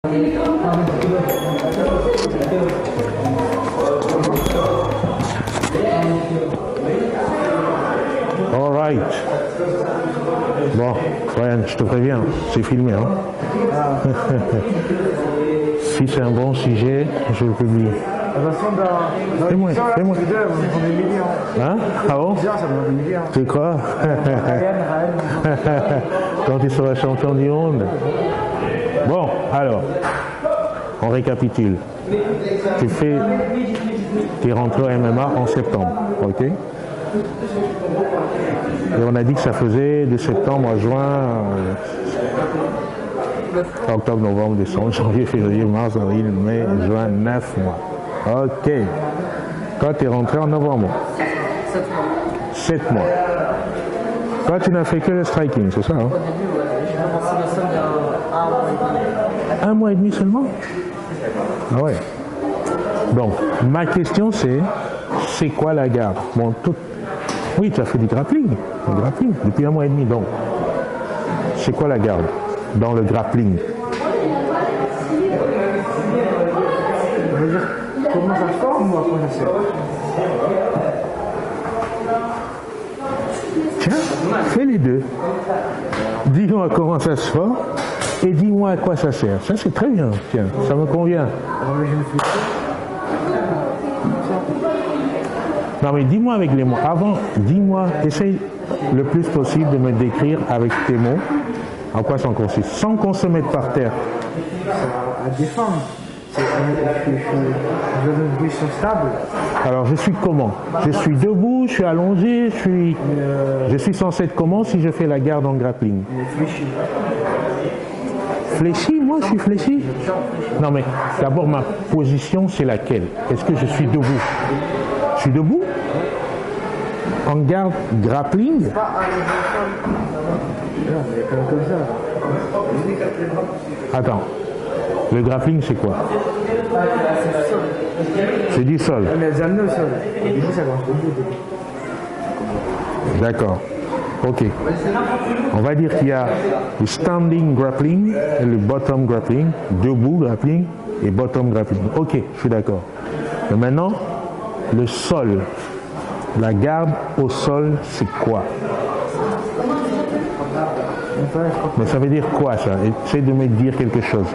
All right. Bon, Ryan, je te préviens, c'est filmé. Hein? Si c'est un bon sujet, je le publie. Fais-moi. Hein? Ah bon? Tu crois? Quand tu seras champion du monde. Bon, alors, on récapitule. Tu es rentré au MMA en septembre, ok? Et on a dit que ça faisait de septembre à juin, octobre, novembre, décembre, janvier, février, mars, avril, mai, juin, 9 mois. Ok. Quand tu es rentré en novembre? 7 mois. Toi, tu n'as fait que le striking, c'est ça? Hein? Un mois et demi seulement? Ah ouais. Donc, ma question c'est quoi la garde? Bon, oui, tu as fait du grappling depuis un mois et demi. Donc, c'est quoi la garde dans le grappling? Je veux dire, comment ça se forme ou à quoi ça sert? Tiens, fais les deux. Dis-moi comment ça se forme et dis-moi à quoi ça sert. Ça, c'est très bien. Tiens, ça me convient. Non, mais dis-moi avec les mots. Avant, dis-moi, essaye le plus possible de me décrire avec tes mots en quoi ça consiste, sans qu'on se mette par terre. À défendre. Je veux une position stable. Alors, je suis comment? Je suis debout, je suis allongé, je suis censé être comment si je fais la garde en grappling? Fléchi. Fléchi? Moi, je suis fléchi? Non, mais d'abord, ma position, c'est laquelle? Est-ce que je suis debout? Je suis debout? En garde grappling? Attends. Le grappling, c'est quoi? C'est du sol. Mais elles amenent au sol. Et du coup, ça commence au bout. D'accord. Ok. On va dire qu'il y a le standing grappling et le bottom grappling, debout grappling et bottom grappling. Ok, je suis d'accord. Mais maintenant, le sol, la garde au sol, c'est quoi? Mais ça veut dire quoi ça? Essaye de me dire quelque chose.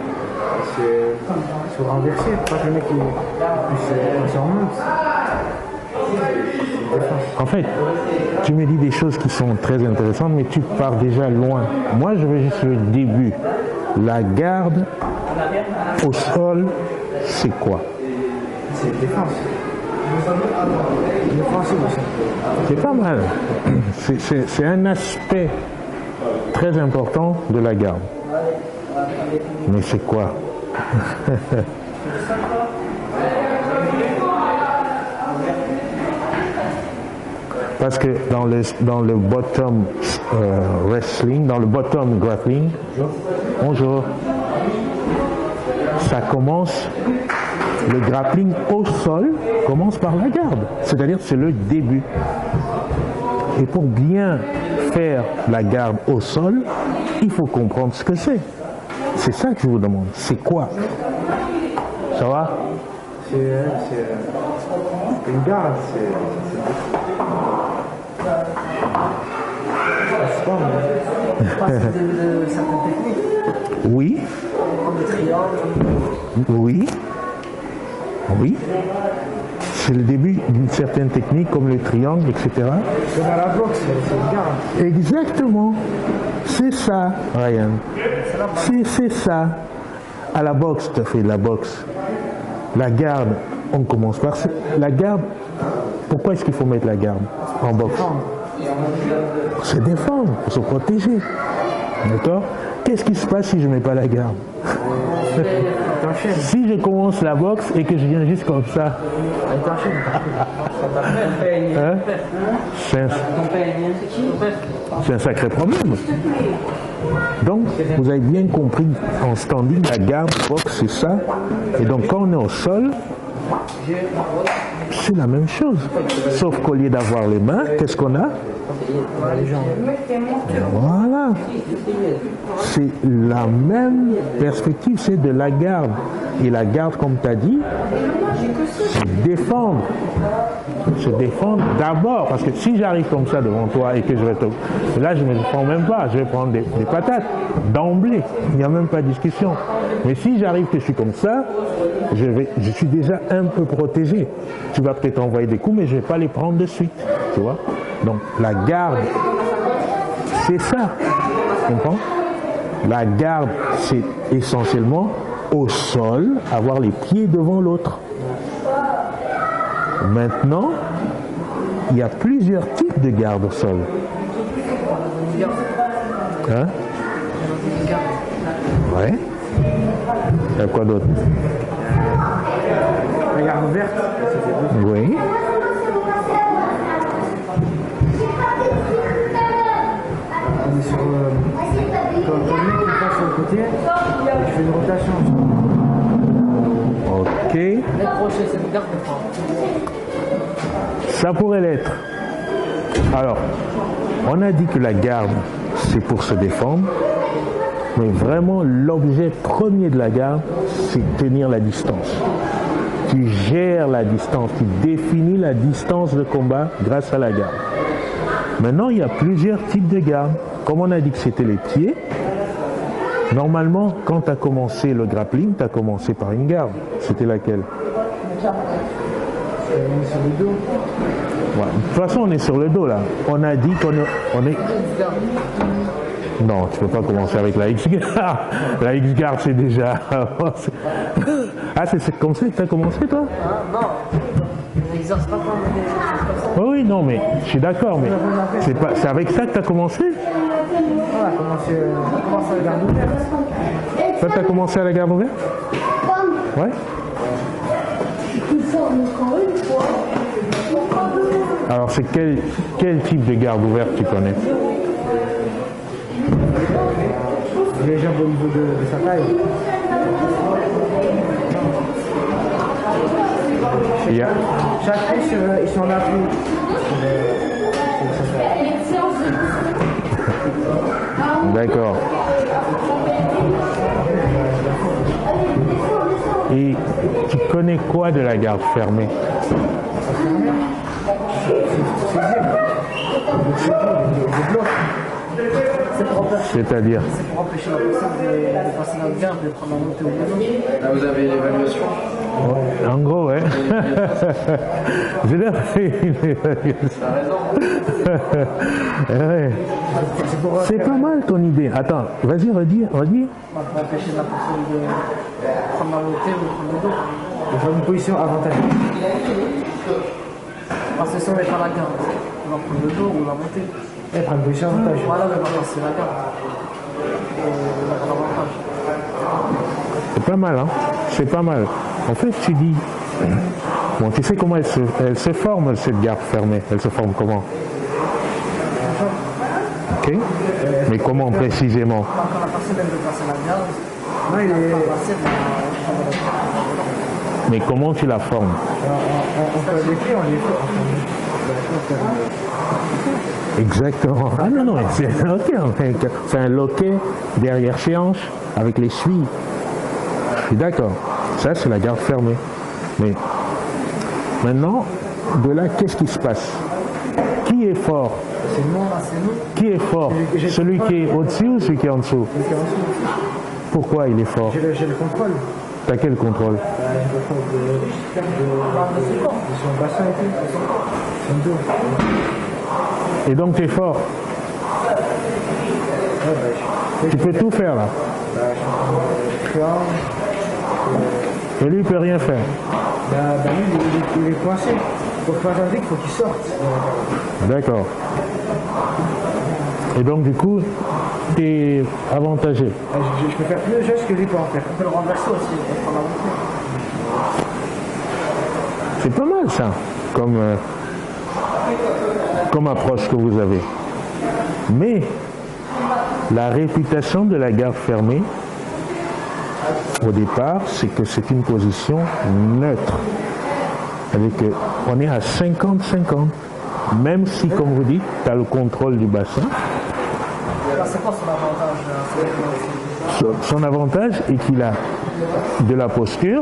C'est renversé, pas que le mec il se remonte. En fait, tu me dis des choses qui sont très intéressantes, mais tu pars déjà loin. Moi, je veux juste le début. La garde au sol, c'est quoi? C'est défense. Défensive aussi. C'est pas mal. C'est un aspect très important de la garde. Mais c'est quoi? Parce que dans le bottom wrestling, dans le bottom grappling, bonjour, ça commence, le grappling au sol commence par la garde, c'est-à-dire c'est le début. Et pour bien faire la garde au sol, il faut comprendre ce que c'est. C'est ça que je vous demande. C'est quoi? Ça va? C'est une garde. C'est pas de certaines techniques. Oui. Comme le triangle. Oui. Oui. C'est le début d'une certaine technique comme le triangle, etc. Comme à la boxe, c'est une garde. Exactement. C'est ça, Ryan. C'est ça. À la boxe, tu as fait la boxe. La garde, on commence par ça. La garde, pourquoi est-ce qu'il faut mettre la garde en boxe? Pour se défendre, pour se protéger. D'accord? Qu'est-ce qui se passe si je ne mets pas la garde? Si je commence la boxe et que je viens juste comme ça, hein? C'est un sacré problème. Donc, vous avez bien compris, en standing, la garde, boxe, c'est ça. Et donc, quand on est au sol, c'est la même chose. Sauf qu'au lieu d'avoir les mains, qu'est-ce qu'on a? Les gens. Voilà. C'est la même perspective, c'est de la garde. Et la garde, comme tu as dit, c'est défendre. Se défendre d'abord. Parce que si j'arrive comme ça devant toi et que je vais te... Là, je ne me prends même pas. Je vais prendre des patates d'emblée. Il n'y a même pas de discussion. Mais si j'arrive que je suis comme ça, je suis déjà un peu protégé. Tu vas peut-être envoyer des coups, mais je ne vais pas les prendre de suite. Tu vois? Donc, la garde, c'est ça. Tu comprends? La garde, c'est essentiellement au sol, avoir les pieds devant l'autre. Maintenant, il y a plusieurs types de garde au sol. Hein? Ouais. Il y a quoi d'autre? La garde ouverte. Oui. On est sur quand le mec qui passe sur le côté, je fais une rotation. Ok. Ça pourrait l'être. Alors, on a dit que la garde, c'est pour se défendre, mais vraiment l'objet premier de la garde, c'est tenir la distance. Tu gères la distance, tu définis la distance de combat grâce à la garde. Maintenant, il y a plusieurs types de garde. Comme on a dit que c'était les pieds, normalement, quand tu as commencé le grappling, tu as commencé par une garde. C'était laquelle? On est sur le dos. Ouais. De toute façon, on est sur le dos là. On a dit qu'on est... Non, tu peux pas commencer avec la X-Guard. La X-Guard, c'est déjà... Ah, c'est comme ça que tu as commencé, toi? Non, on n'exerce pas comme Oui, non, mais je suis d'accord, mais c'est avec ça que tu as commencé? On a commencé à la garde ouverte. Toi, tu as commencé à la garde ouverte? Ouais. Alors, c'est quel type de garde ouverte tu connais? Les jambes au niveau de sa taille. Chaque pied ils sont en appui. D'accord. Et tu connais quoi de la garde fermée? C'est-à-dire? C'est pour empêcher la personne de passer la garde, de prendre la montée au niveau. Là, vous avez l'évaluation. Ouais, en gros, ouais. J'ai déjà fait une évaluation. Ouais. C'est pas mal ton idée. Attends, vas-y, redis. Pour empêcher la personne de prendre la montée ou de prendre le dos. Il faut une position avantageuse. Parce que si on n'est pas la garde, on va prendre le dos ou la montée. Elle prend une position avantageuse. Voilà, mais maintenant c'est la garde. On a l'avantage. C'est pas mal, hein. C'est pas mal. En fait, tu dis... Bon, tu sais comment elle se forme, cette garde fermée? Elle se forme comment? Ok. Mais comment précisément? Quand la personne elle veut passer la garde, Non, il est... Mais comment tu la formes? On fait des pieds, on les fait. Exactement. Ah non, c'est ok. On fait un loquet derrière séance avec les suies. Je suis d'accord. Ça, c'est la garde fermée. Mais maintenant, de là, qu'est-ce qui se passe? Qui est fort? c'est nous, là, c'est nous. Qui est fort? Celui qui est au-dessus ou celui qui est en dessous? Pourquoi il est fort? J'ai le contrôle. T'as quel contrôle? J'ai le contrôle de son bassin et tout. Son dos. Et donc tu es fort. Tu peux tout faire là. Et lui il peut rien faire. Lui, il est coincé. Pour faire un truc, il faut qu'il sorte. D'accord. Et donc du coup, tu es avantagé. Je peux faire plus de gestes que lui peut en faire. On peut le renverser aussi, et prendre la montée. C'est pas mal ça, comme approche que vous avez. Mais la réputation de la garde fermée, au départ, c'est que c'est une position neutre. C'est-à-dire qu'on est à 50-50. même si, comme vous dites, tu as le contrôle du bassin. C'est quoi son avantage? Son avantage est qu'il a de la posture.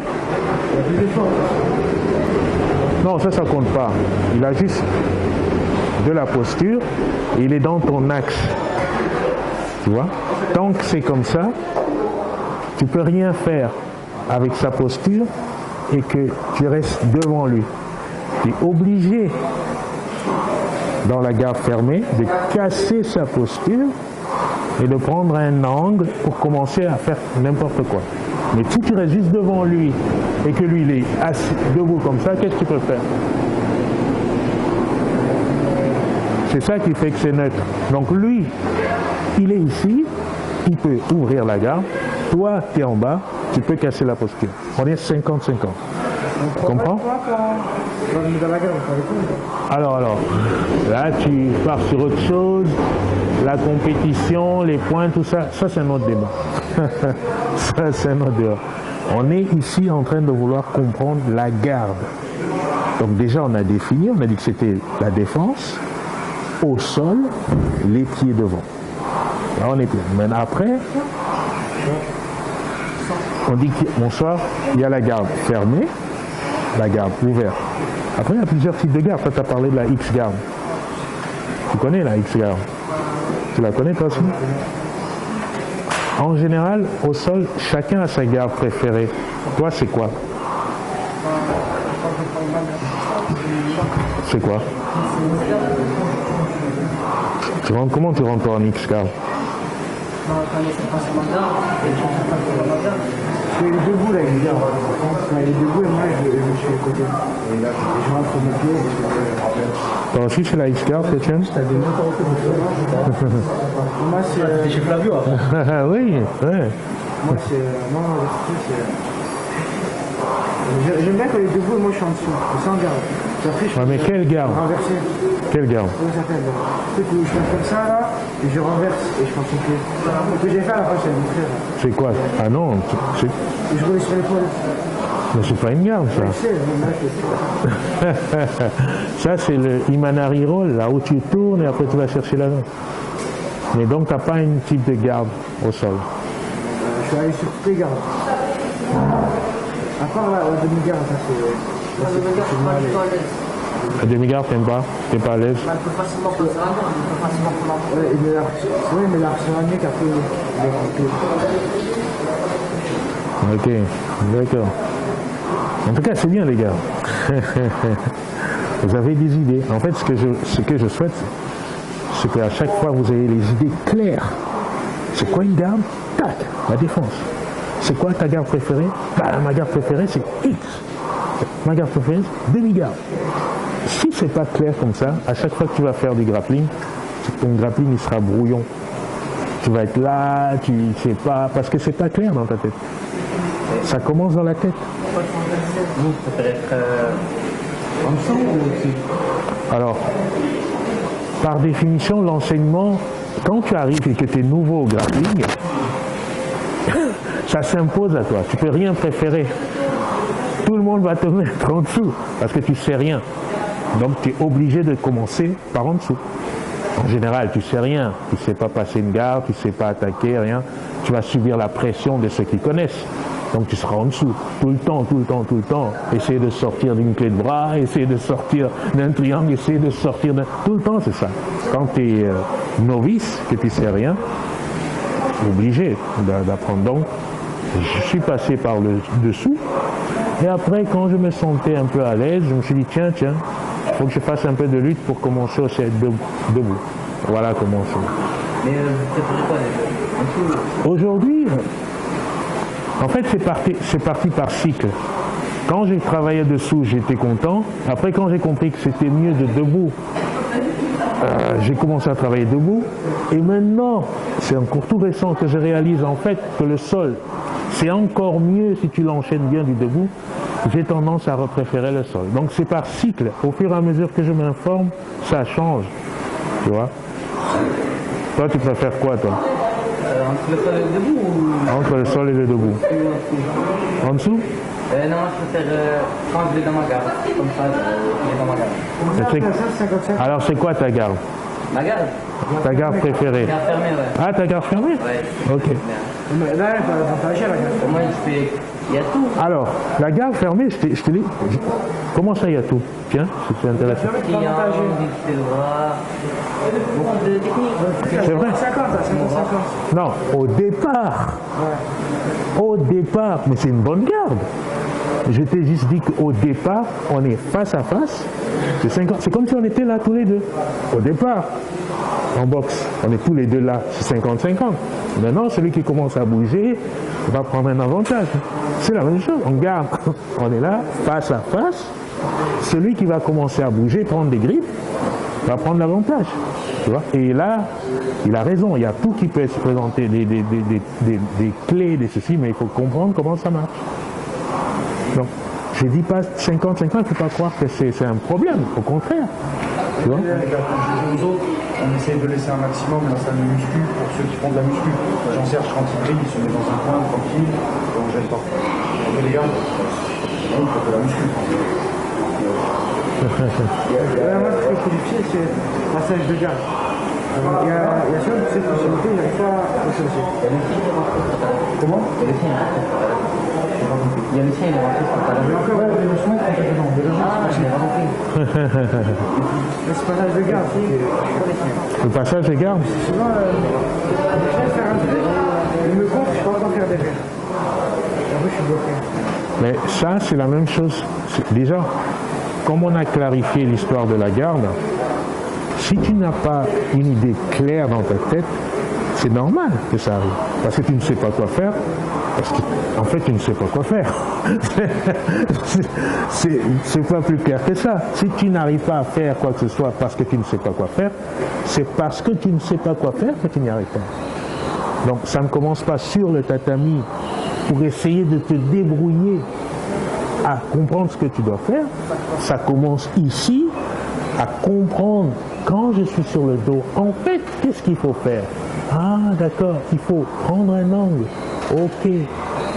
Non, ça compte pas. Il a juste de la posture et il est dans ton axe. Tu vois? Tant que c'est comme ça, tu peux rien faire avec sa posture et que tu restes devant lui. Tu es obligé, dans la garde fermée, de casser sa posture et de prendre un angle pour commencer à faire n'importe quoi. Mais si tu restes juste devant lui et que lui il est assis debout comme ça, qu'est-ce que tu peux faire? C'est ça qui fait que c'est neutre. Donc lui, il est ici, il peut ouvrir la garde. Toi, tu es en bas, tu peux casser la posture. On est 50-50. Tu comprends? Alors, là, tu pars sur autre chose. La compétition, les points, tout ça, ça c'est un autre débat. Ça, c'est un autre débat. On est ici en train de vouloir comprendre la garde. Donc déjà, on a défini, on a dit que c'était la défense, au sol, les pieds devant. Là, on est plein. Mais après, on dit que bonsoir, il y a la garde fermée, la garde ouverte. Après, il y a plusieurs types de garde. Toi, tu as parlé de la X-garde. Tu connais la X-garde? Tu la connais, toi aussi? En général, au sol, chacun a sa garde préférée. Toi, c'est quoi? C'est quoi? Comment tu rentres en X-garde? Il est debout là, il est debout et moi je suis à côté. Et là, je rentre mon pied. Toi aussi c'est la X-garde, Étienne? Moi c'est chez Flavio. Oui, ouais. Moi c'est. J'aime bien quand il est debout et moi je suis en dessous. C'est en garde. Après, Ouais, mais quelle garde? Renverser. Quelle garde? Comment ça s'appelle? Je fais comme ça là, et je renverse et je prends son pied. Ce que j'ai fait à la fois, c'est mon frère. C'est quoi? Ah non, Et je roule sur l'épaule. mais c'est pas une garde ça. Ça c'est le Imanari roll, là où tu tournes et après tu vas chercher la note. Mais donc t'as pas une type de garde au sol. Je suis allé sur toutes les gardes. À part la demi-garde, ça c'est. La demi-garde, t'aimes pas? T'es pas à l'aise? Elle peut facilement passer la main, elle peut facilement prendre la main. Oui, mais l'arsenal qu'après Ok, d'accord. En tout cas, c'est bien les gars. Vous avez des idées. En fait, ce que je souhaite, c'est qu'à chaque fois, vous ayez les idées claires. C'est quoi une garde? Tac, la défense. C'est quoi ta garde préférée? Bah, ma garde préférée, c'est X. Ma garde préférée, c'est demi-garde. Si c'est pas clair comme ça, à chaque fois que tu vas faire du grappling, ton grappling il sera brouillon. Tu vas être là, tu sais pas, parce que c'est pas clair dans ta tête. Ça commence dans la tête. Vous, ça peut être en dessous ou au-dessus? Alors, par définition, l'enseignement, quand tu arrives et que tu es nouveau au grappling, ça s'impose à toi. Tu peux rien préférer. Tout le monde va te mettre en dessous parce que tu sais rien. Donc tu es obligé de commencer par en dessous. En général, tu sais rien. Tu sais pas passer une garde, tu sais pas attaquer, rien. Tu vas subir la pression de ceux qui connaissent. Donc tu seras en dessous. Tout le temps. Essayer de sortir d'une clé de bras, essayer de sortir d'un triangle, essayer de sortir d'un... Tout le temps, c'est ça. Quand tu es novice, que tu sais rien, obligé d'apprendre. Donc, je suis passé par le dessous. Et après, quand je me sentais un peu à l'aise, je me suis dit, tiens, il faut que je fasse un peu de lutte pour commencer aussi à être debout. Voilà comment c'est. Mais vous préférez quoi déjà? Aujourd'hui, en fait, c'est parti par cycle. Quand j'ai travaillé dessous, j'étais content. Après, quand j'ai compris que c'était mieux de debout, j'ai commencé à travailler debout. Et maintenant, c'est encore tout récent que je réalise en fait que le sol, c'est encore mieux si tu l'enchaînes bien du debout. J'ai tendance à préférer le sol. Donc c'est par cycle. Au fur et à mesure que je m'informe, ça change. Tu vois? Toi, tu préfères quoi, toi? Entre le sol et le debout ou... Entre le sol et le debout. En dessous? Non, moi je préfère quand je vais dans ma gare. Comme ça, je vais dans ma gare. Alors c'est quoi ta garde? Ma gare? Ta garde préférée? Gare fermée, ouais. Ah, ta garde fermée? Ouais. Ok. Mais là, elle va pas agir la gare. Au moins, il y a tout. Alors, la garde fermée, je te dis, comment ça il y a tout? Tiens, c'est intéressant. Client, visite droit, beaucoup de techniques. C'est vrai? 50, là, 50. Non, au départ. Au départ, mais c'est une bonne garde. Je t'ai juste dit qu'au départ, on est face à face. C'est comme si on était là tous les deux. Au départ, en boxe, on est tous les deux là, c'est 50-50. Maintenant, celui qui commence à bouger va prendre un avantage. C'est la même chose, on garde. On est là, face à face. Celui qui va commencer à bouger, prendre des grippes, va prendre l'avantage. Tu vois? Et là, il a raison, il y a tout qui peut se présenter, des clés, des ceci, mais il faut comprendre comment ça marche. Donc, je ne dis pas 50-50, il ne faut pas croire que c'est un problème, au contraire. Tu vois? Aux autres, on essaie de laisser un maximum la salle de muscu pour ceux qui font de la muscu. Jean-Serge, quand il brille, il se met dans un coin tranquille, et on ne gêne pas. Mais les gars, on fait de la muscu. Moi, ce que je fais du pied, c'est passage de garde. Il y a sur cette possibilité, il n'y a pas à associer. Comment Il y a le chien, il est rentré, c'est pas la même. Encore, ouais, le chemin, c'est dedans. J'ai pas compris. Mais c'est passage de garde. Le passage des gardes. Souvent, je vais faire un truc, il me gonfle, je ne peux pas faire derrière. Après, je suis bloqué. Mais ça, c'est la même chose. Déjà, comme on a clarifié l'histoire de la garde, si tu n'as pas une idée claire dans ta tête, c'est normal que ça arrive. Parce que tu ne sais pas quoi faire. Parce qu'en fait, tu ne sais pas quoi faire. C'est pas plus clair que ça. Si tu n'arrives pas à faire quoi que ce soit parce que tu ne sais pas quoi faire, c'est parce que tu ne sais pas quoi faire que tu n'y arrives pas. Donc, ça ne commence pas sur le tatami pour essayer de te débrouiller à comprendre ce que tu dois faire. Ça commence ici à comprendre quand je suis sur le dos. En fait, qu'est-ce qu'il faut faire? Ah, d'accord, il faut prendre un angle. Ok.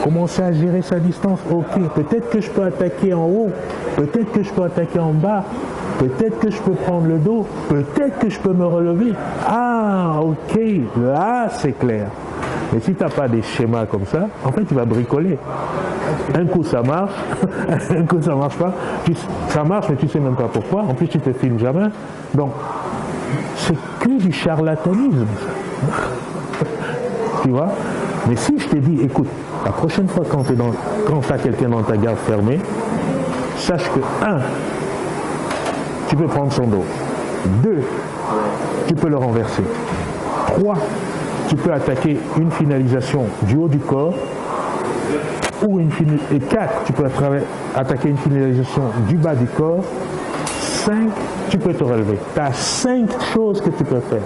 Commencer à gérer sa distance. Ok. Peut-être que je peux attaquer en haut. Peut-être que je peux attaquer en bas. Peut-être que je peux prendre le dos. Peut-être que je peux me relever. Ah, ok. Là, c'est clair. Mais si tu n'as pas des schémas comme ça, en fait, tu vas bricoler. Un coup, ça marche. Un coup, ça marche pas. Ça marche, mais tu ne sais même pas pourquoi. En plus, tu te filmes jamais. Donc, c'est que du charlatanisme. Tu vois? Mais si je te dis, écoute, la prochaine fois quand tu as quelqu'un dans ta garde fermée, sache que 1, tu peux prendre son dos. 2, tu peux le renverser. 3, tu peux attaquer une finalisation du haut du corps. Et 4, tu peux attaquer une finalisation du bas du corps. 5, tu peux te relever. Tu as 5 choses que tu peux faire.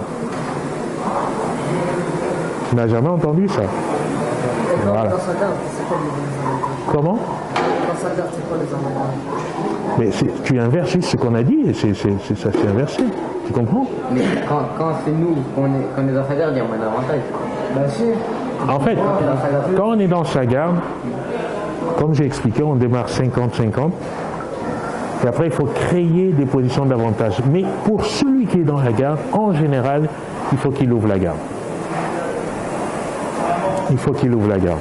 Tu n'as jamais entendu ça? Voilà. Dans sa garde, c'est quoi les Comment? Dans sa garde, c'est quoi les avantages? Mais tu inverses juste ce qu'on a dit et ça s'est inversé. Tu comprends? Mais quand c'est nous, qu'on est dans sa garde, il y a moins d'avantages. Bah si. En fait, quand on est dans sa garde, comme j'ai expliqué, on démarre 50-50. Et après, il faut créer des positions d'avantage. Mais pour celui qui est dans la garde, en général, il faut qu'il ouvre la garde. Il faut qu'il ouvre la garde.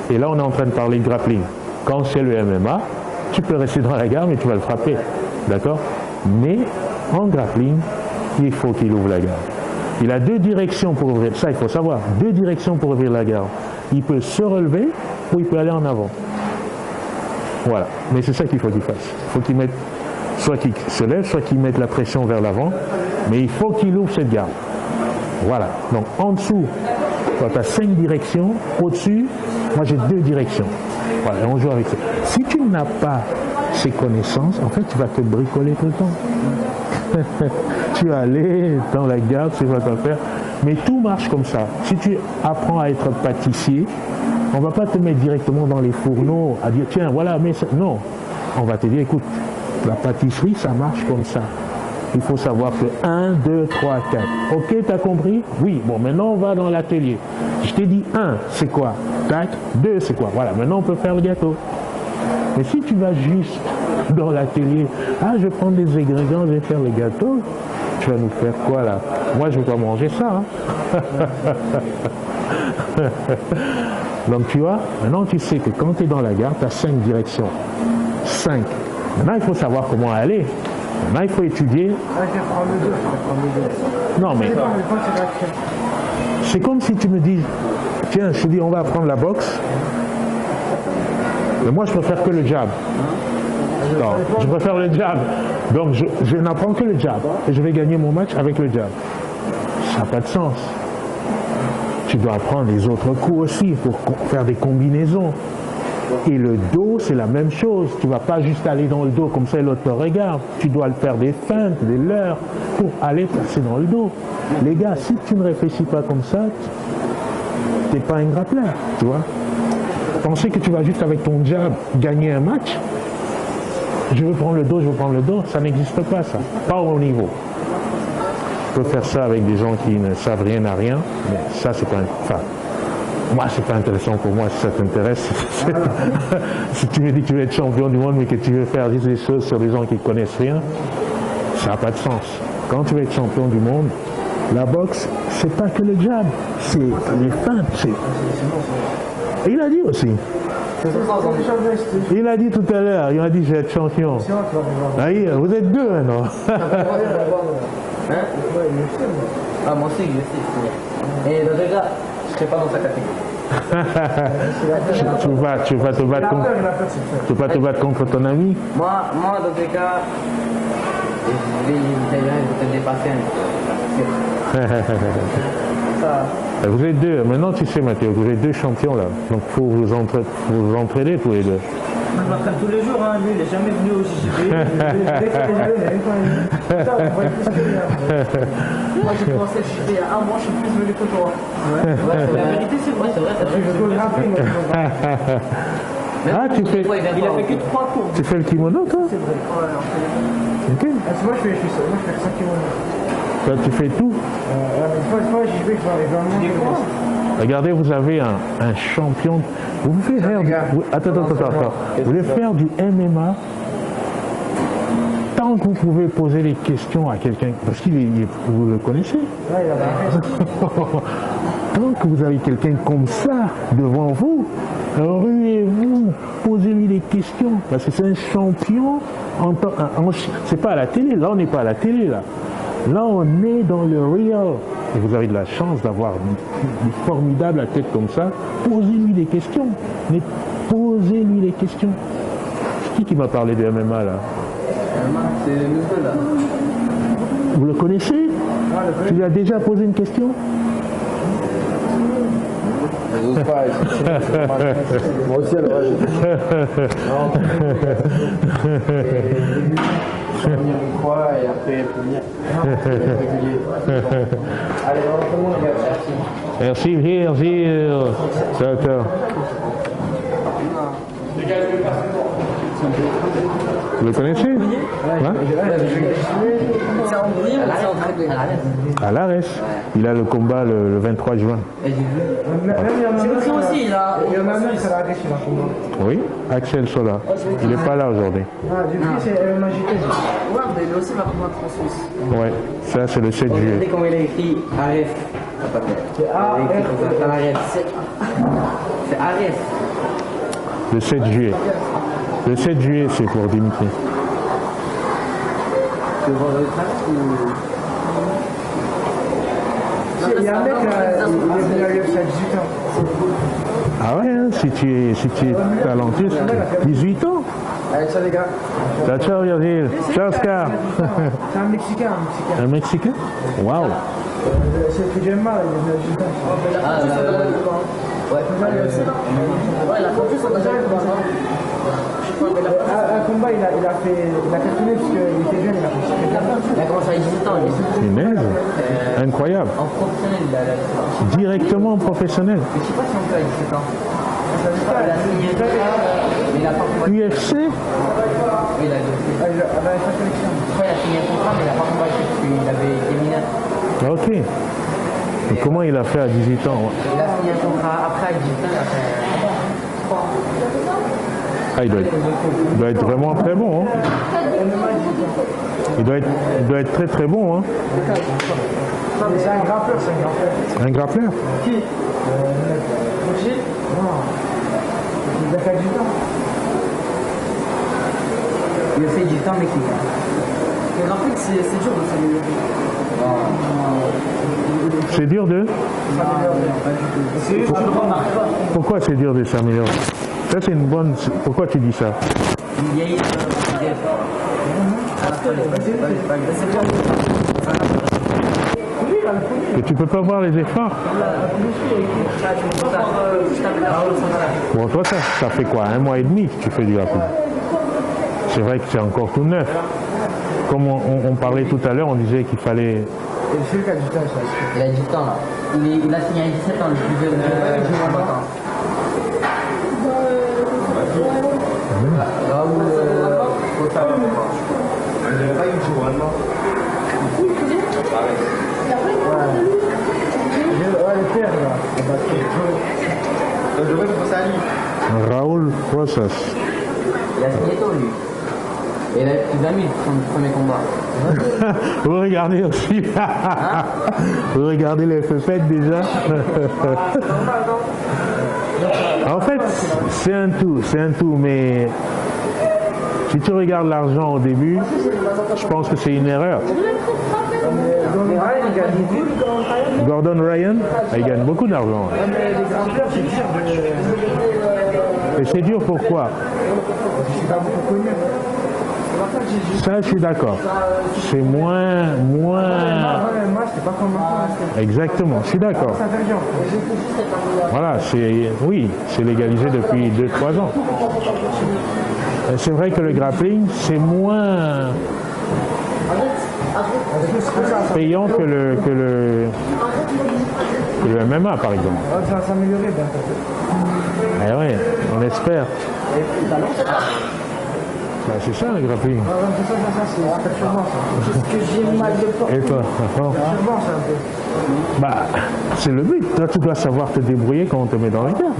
Et là, on est en train de parler de grappling. Quand c'est le MMA, tu peux rester dans la garde, mais tu vas le frapper. D'accord? Mais en grappling, il faut qu'il ouvre la garde. Il a 2 directions pour ouvrir. Ça, il faut savoir. 2 directions pour ouvrir la garde. Il peut se relever ou il peut aller en avant. Voilà. Mais c'est ça qu'il faut qu'il fasse. Il faut qu'il mette, soit qu'il se lève, soit qu'il mette la pression vers l'avant. Mais il faut qu'il ouvre cette garde. Voilà. Donc, en dessous, tu as 5 directions. Au-dessus, moi, j'ai 2 directions. Voilà. Et on joue avec ça. Si tu n'as pas ces connaissances, en fait, tu vas te bricoler tout le temps. Tu vas aller dans la garde, tu vas te faire. Mais tout marche comme ça. Si tu apprends à être pâtissier, on ne va pas te mettre directement dans les fourneaux à dire tiens, voilà, mais ça. Non. On va te dire écoute, la pâtisserie, ça marche comme ça. Il faut savoir que 1, 2, 3, 4. Ok, tu as compris? Oui. Bon, maintenant, on va dans l'atelier. Je t'ai dit 1, c'est quoi? Tac. 2, c'est quoi? Voilà, maintenant, on peut faire le gâteau. Mais si tu vas juste dans l'atelier, ah, je vais prendre des ingrédients, je vais faire les gâteaux, tu vas nous faire quoi là? Moi, je ne vais pas manger ça. Hein. Donc tu vois, maintenant tu sais que quand tu es dans la gare, tu as 5 directions. 5. Maintenant, il faut savoir comment aller. Maintenant, il faut étudier. Ah, je vais prendre le 2. Non, mais c'est comme si tu me dis, tiens, je te dis, on va apprendre la boxe. Mais moi, je préfère que le jab. Non, je préfère le jab. Donc, je n'apprends que le jab. Et je vais gagner mon match avec le jab. Ça n'a pas de sens. Tu dois apprendre les autres coups aussi pour faire des combinaisons. Et le dos, c'est la même chose. Tu ne vas pas juste aller dans le dos comme ça et l'autre te regarde. Tu dois faire des feintes, des leurres pour aller passer dans le dos. Les gars, si tu ne réfléchis pas comme ça, tu n'es pas un grappleur, tu vois. Penser que tu vas juste avec ton jab gagner un match, je veux prendre le dos, ça n'existe pas ça. Pas au haut niveau. Tu peux faire ça avec des gens qui ne savent rien à rien, mais ça c'est pas enfin, moi c'est pas intéressant pour moi si ça t'intéresse. Si tu me dis que tu veux être champion du monde mais que tu veux faire des choses sur des gens qui ne connaissent rien, ça n'a pas de sens. Quand tu veux être champion du monde, la boxe, c'est pas que le jab, c'est les feintes. Et il a dit aussi. Il a dit tout à l'heure, il m'a dit je vais être champion. Ah, vous êtes deux maintenant. Hein? Ah, moi aussi, je sais. Et dans le cas, je ne serai pas dans sa catégorie. tu vas te battre contre ton ami? Moi, dans tous les cas, je vais te dépasser un peu. Vous êtes deux, maintenant tu sais Mathéo, vous êtes deux champions là, donc il faut vous entraider tous les deux. On m'entraîne tous les jours, hein. Lui il n'est jamais venu au JJB. Moi j'ai commencé le JJB il y a 1 mois, je suis plus venu que toi. Ouais, la vérité c'est vrai, Ah, tu fais. Il a fait que 3 tours. Tu fais le kimono toi? C'est vrai. Ok. Moi je fais 5 km. Toi, tu fais tout. Moi JJB, je vais arriver à moi. Regardez, vous avez un champion. Vous pouvez faire attends. Vous voulez faire du MMA tant que vous pouvez poser des questions à quelqu'un, parce que vous le connaissez. Ouais, Tant que vous avez quelqu'un comme ça devant vous, ruez-vous, posez-lui des questions, parce que c'est un champion. C'est pas à la télé, là on n'est pas à la télé là. Là on est dans le real. Et vous avez de la chance d'avoir une formidable athlète comme ça. Posez-lui des questions. Mais posez-lui des questions. Qui va parler de MMA là? C'est le là. Vous le connaissez? Tu lui as déjà posé une question? Moi aussi, alors. Venir une fois et après venir. Allez, tout le monde, Merci, ciao. Vous le connaissez? Hein? C'est en Hongrie ou c'est en train de À l'Ares. Il a le combat le 23 juin. C'est écrit aussi là. Il y en a un qui l'a agressé dans le combat. Oui, Axel Sola. Il n'est pas là aujourd'hui. Ah, du coup, c'est MMAJT. Ouais, mais lui aussi va combattre en Suisse. Ouais, ça c'est le 7 Regardez juillet. comment il a écrit Aref. C'est C'est Aref. Le 7 juillet. Le 7 juillet, c'est pour Dimitri. Tu veux voir le track ou... Il y a un mec, il est venu à l'UFC à 18 ans. Ah ouais, hein, si tu es talentueux, 18 ans. Allez, ciao les gars. Ciao, Virgile. Ciao, Oscar. C'est un Mexicain, Un Mexicain? Waouh. C'est le plus mal, il est venu à 18 ans. Ah, ouais, la confiance en déjà Un combat, il a cartonné parce qu'il était jeune, il a commencé à 18 ans. Punaise. Incroyable. En professionnel, il a... Directement en professionnel. Je sais pas si on peut à 17 ans. Il a signé un contrat, mais il a pas combattu. UFC? Il a signé un contrat, mais il n'a pas combattu parce qu'il avait été mineur. Ok. Et comment il a fait à 18 ans? Il a signé un contrat après à 18 ans, il a fait 3 ans. Ah, il doit être vraiment très bon. Hein. Il doit être très très bon. Hein. C'est un grappeur, c'est un grappeur. Un grappleur? Qui Rocher? Non. Il a fait du temps. Il a fait du temps mexicain. Le graphique, c'est dur de s'améliorer. C'est dur de... Pourquoi c'est dur de s'améliorer? Ça c'est une bonne... Pourquoi tu dis ça? Que tu peux pas voir les efforts? Bon, toi ça fait quoi? 1 mois et demi que tu fais du grappling? C'est vrai que c'est encore tout neuf. Comme on parlait tout à l'heure, on disait qu'il fallait... Et celui qui a du temps, ça. Il a du temps là. Il a signé à 17 ans, le plus jeune combattant. Raoul Raoul Rosas. Il a signé tôt lui. Et il a plus de 20 000 son premier combat. Vous regardez aussi. Vous regardez les fêtes déjà. En fait, c'est un tout, mais si tu regardes l'argent au début, je pense que c'est une erreur. Gordon Ryan, il gagne beaucoup d'argent. Et c'est dur pourquoi? Ça, je suis d'accord. C'est moins... Exactement, je suis d'accord. Voilà, c'est légalisé depuis 2-3 ans. C'est vrai que le grappling, c'est moins payant que le MMA, par exemple. Ça va s'améliorer bientôt. Eh oui, on espère. Bah, c'est ça le grappling. C'est perturbant ça. Parce que j'ai mal de porte. Et toi? Perturbant ça un peu. Bah, c'est le but. Toi, tu dois savoir te débrouiller quand on te met dans la garde.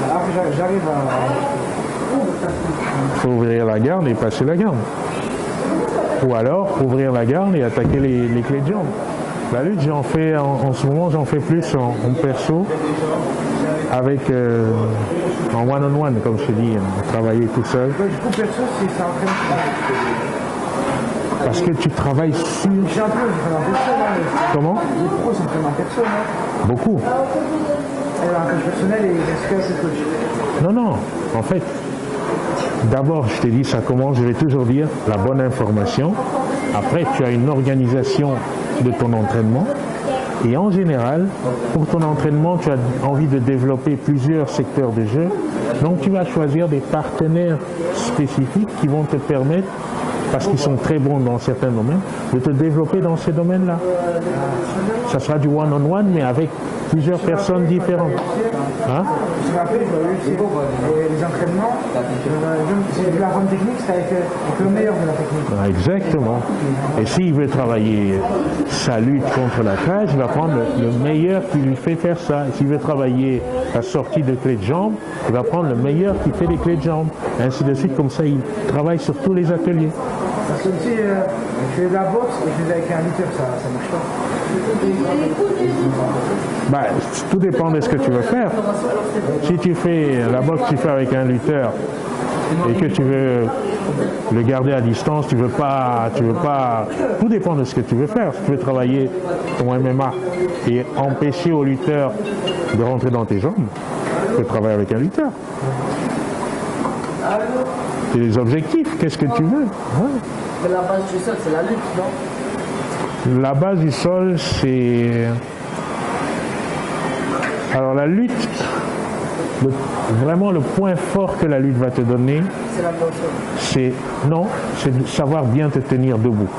Après, j'arrive à... Il faut ouvrir la garde et passer la garde. Ou alors, ouvrir la garde et attaquer les clés de jambes. La lutte, j'en fais, en ce moment, j'en fais plus en perso, avec en one-on-one, comme je te dis, travailler tout seul. Du coup, perso, ça entraîne. Parce que tu travailles sur... J'ai un peu, j'ai fait un perso. Comment? Les pros s'entraînent en perso, non? Beaucoup. Alors, un coach personnel et il reste qu'à ce coach. Non, en fait, d'abord, je t'ai dit, ça commence, je vais toujours dire, la bonne information. Après, tu as une organisation de ton entraînement. Et en général, pour ton entraînement, tu as envie de développer plusieurs secteurs de jeu. Donc, tu vas choisir des partenaires spécifiques qui vont te permettre, parce qu'ils sont très bons dans certains domaines, de te développer dans ces domaines-là. Ça sera du one-on-one, mais avec plusieurs personnes différentes. Hein? Je me rappelle, les entraînements, c'est de la bonne technique, c'est avec le meilleur de la technique. Ah, exactement. Et s'il veut travailler sa lutte contre la cage, il va prendre le meilleur qui lui fait faire ça. Et s'il veut travailler la sortie de clés de jambes, il va prendre le meilleur qui fait les clés de jambes. Et ainsi de suite, comme ça, il travaille sur tous les ateliers. Parce que aussi, je fais de la boxe et je fais avec un lutteur, ça marche pas. Bah, tout dépend de ce que tu veux faire. Si tu fais la boxe, tu fais avec un lutteur et que tu veux le garder à distance, tu veux pas, tout dépend de ce que tu veux faire. Si tu veux travailler ton MMA et empêcher au lutteur de rentrer dans tes jambes, tu peux travailler avec un lutteur. C'est les objectifs, qu'est-ce que tu veux? Ouais. Mais la base du sol, c'est la lutte, non? La base du sol, c'est... Alors la lutte, vraiment le point fort que la lutte va te donner, C'est la posture. c'est de savoir bien te tenir debout.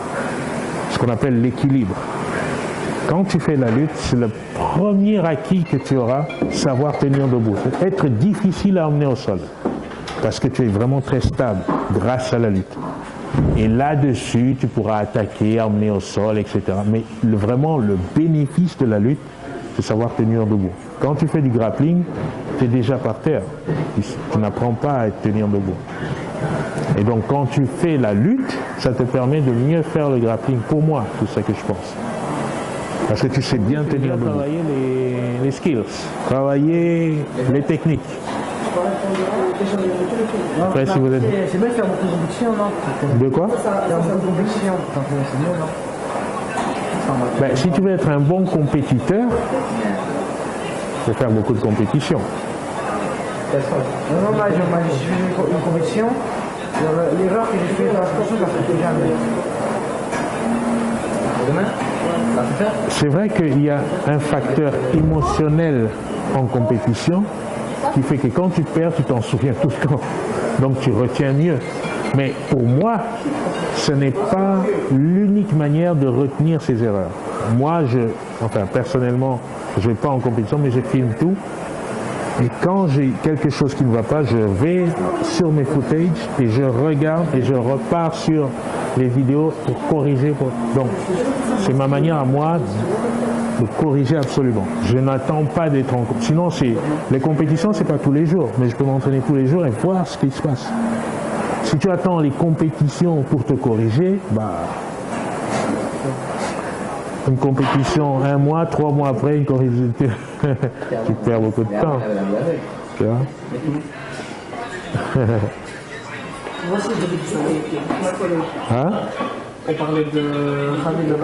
Ce qu'on appelle l'équilibre. Quand tu fais la lutte, c'est le premier acquis que tu auras, savoir tenir debout. C'est être difficile à emmener au sol. Parce que tu es vraiment très stable grâce à la lutte. Et là-dessus, tu pourras attaquer, emmener au sol, etc. Mais vraiment, le bénéfice de la lutte, c'est savoir tenir debout. Quand tu fais du grappling, tu es déjà par terre. Tu n'apprends pas à tenir debout. Et donc quand tu fais la lutte, ça te permet de mieux faire le grappling. Pour moi, c'est ça que je pense. Parce que tu sais bien tenir debout. Travailler les skills, travailler les techniques. Après, si vous êtes... C'est bien de faire beaucoup de compétition, non? De quoi? Faire beaucoup de compétition, c'est mieux, non? Ben, si tu veux être un bon compétiteur, il faut faire beaucoup de compétitions. Non, moi, je fais une compétition. L'erreur que j'ai fait dans la compétition, parce que jamais. C'est vrai qu'il y a un facteur émotionnel en compétition qui fait que quand tu perds, tu t'en souviens tout le temps. Donc tu retiens mieux. Mais pour moi, ce n'est pas l'unique manière de retenir ces erreurs. Moi, personnellement, je ne vais pas en compétition, mais je filme tout. Et quand j'ai quelque chose qui ne va pas, je vais sur mes footages et je regarde et je repars sur les vidéos pour corriger. Donc, c'est ma manière à moi de corriger absolument. Je n'attends pas d'être en compétition. Sinon, les compétitions, c'est pas tous les jours, mais je peux m'entraîner tous les jours et voir ce qui se passe. Si tu attends les compétitions pour te corriger, une compétition 1 mois, 3 mois après, une correction, tu perds beaucoup de temps. Tu vois? Hein? On parlait de Khalid de